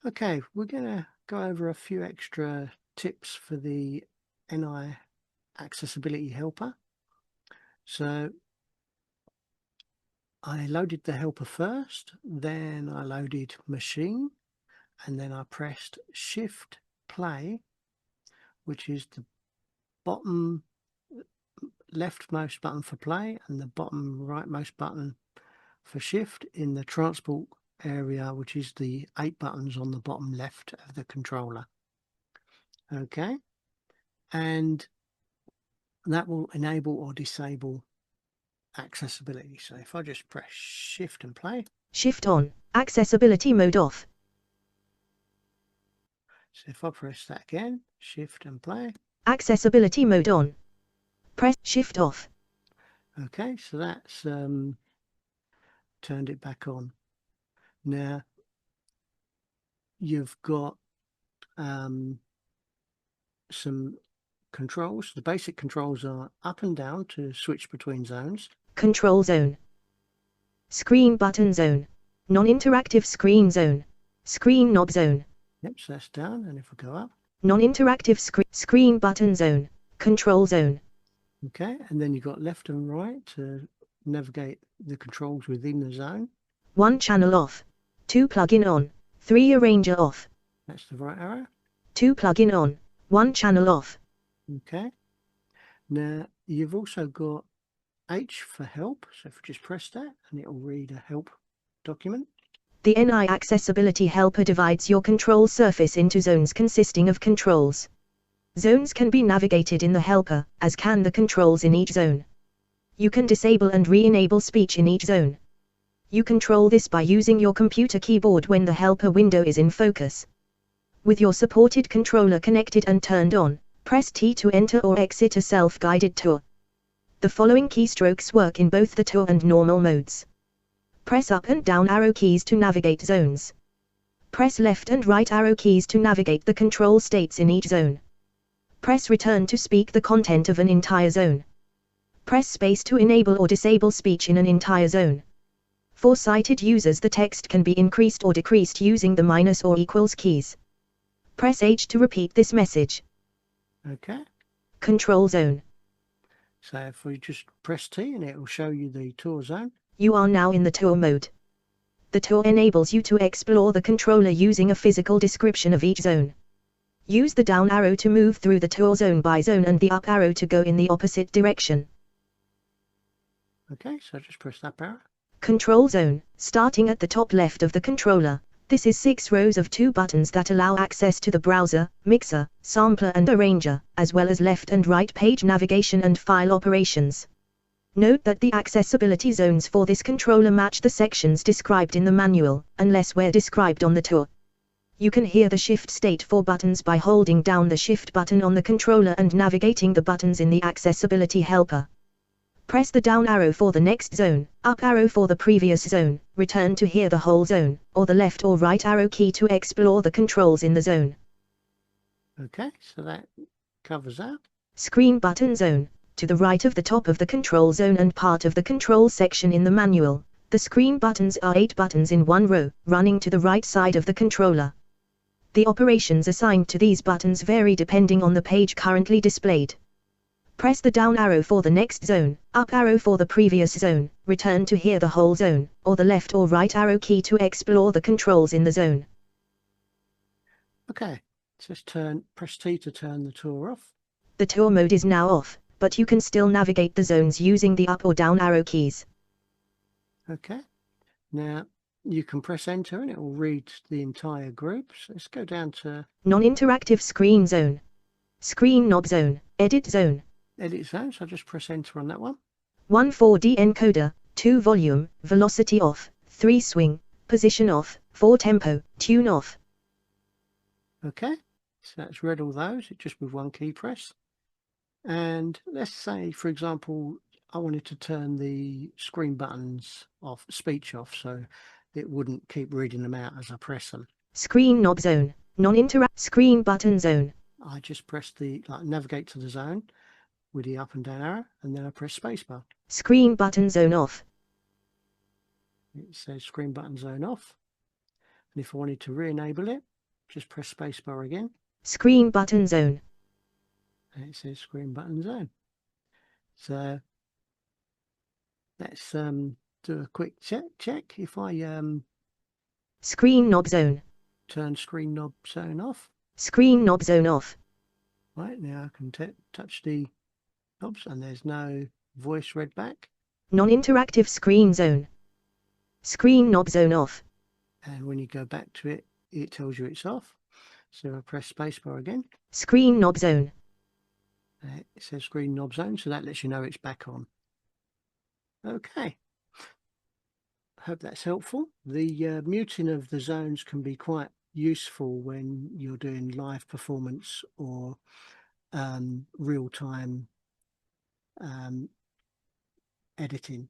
Okay, we're going to go over a few extra tips for the NI accessibility helper. So I loaded the helper first, then I loaded Maschine, and then I pressed Shift Play, which is the bottom leftmost button for play and the bottom rightmost button for shift in the transport area, which is the 8 buttons on the bottom left of the controller. Okay, and that will enable or disable accessibility. So if I just press shift and play. Shift on, accessibility mode off. So if I press that again, shift and play. Accessibility mode on. Press shift off. Okay, so that's turned it back on. Now you've got some controls. The basic controls are up and down to switch between zones. Control zone. Screen button zone. Non-interactive screen zone. Screen knob zone. Yep, so that's down, and if we go up. Non-interactive screen button zone. Control zone. Okay, and then you've got left and right to navigate the controls within the zone. 1 channel off. 2 plug-in on. 3 arranger off. That's the right arrow. 2 plug-in on. 1 channel off. Okay. Now you've also got H for help. So if you just press that, and it will read a help document. The NI Accessibility Helper divides your control surface into zones consisting of controls. Zones can be navigated in the helper, as can the controls in each zone. You can disable and re-enable speech in each zone. You control this by using your computer keyboard when the helper window is in focus. With your supported controller connected and turned on, press T to enter or exit a self-guided tour. The following keystrokes work in both the tour and normal modes. Press up and down arrow keys to navigate zones. Press left and right arrow keys to navigate the control states in each zone. Press return to speak the content of an entire zone. Press space to enable or disable speech in an entire zone. For sighted users, the text can be increased or decreased using the minus or equals keys. Press H to repeat this message. Okay. Control zone. So if we just press T, and it will show you the tour zone. You are now in the tour mode. The tour enables you to explore the controller using a physical description of each zone. Use the down arrow to move through the tour zone by zone and the up arrow to go in the opposite direction. Okay, so just press that arrow. Control zone, starting at the top left of the controller. This is 6 rows of 2 buttons that allow access to the browser, mixer, sampler and arranger, as well as left and right page navigation and file operations. Note that the accessibility zones for this controller match the sections described in the manual, unless where described on the tour. You can hear the shift state for buttons by holding down the shift button on the controller and navigating the buttons in the accessibility helper. Press the down arrow for the next zone, up arrow for the previous zone, return to hear the whole zone, or the left or right arrow key to explore the controls in the zone. Okay, so that covers that. Screen button zone. To the right of the top of the control zone and part of the control section in the manual, the screen buttons are 8 buttons in one row, running to the right side of the controller. The operations assigned to these buttons vary depending on the page currently displayed. Press the down arrow for the next zone, up arrow for the previous zone, return to hear the whole zone, or the left or right arrow key to explore the controls in the zone. Okay, just press T to turn the tour off. The tour mode is now off, but you can still navigate the zones using the up or down arrow keys. Okay, now you can press enter and it will read the entire group. So let's go down to Non-interactive screen zone. Screen knob zone, edit zone. edit zone, so I'll just press enter on that one. 1 4D encoder, 2 volume, velocity off, 3 swing, position off, 4 tempo, tune off. Okay, so that's read all those, just with one key press. And let's say, for example, I wanted to turn the screen buttons off, speech off, so it wouldn't keep reading them out as I press them. Screen knob zone, non-interact screen button zone. I just press the navigate to the zone with the up and down arrow, and then I press spacebar. Screen button zone off. It says screen button zone off. And if I wanted to re-enable it, just press spacebar again. Screen button zone. And it says screen button zone. So let's do a quick check. If I Screen knob zone. turn screen knob zone off. Screen knob zone off. Right, now I can touch the knobs and there's no voice read back. Non-interactive screen zone. Screen knob zone off. And when you go back to it, it tells you it's off. So I press spacebar again. Screen knob zone. It says screen knob zone, so that lets you know it's back on. Okay. Hope that's helpful. The muting of the zones can be quite useful when you're doing live performance or real-time editing.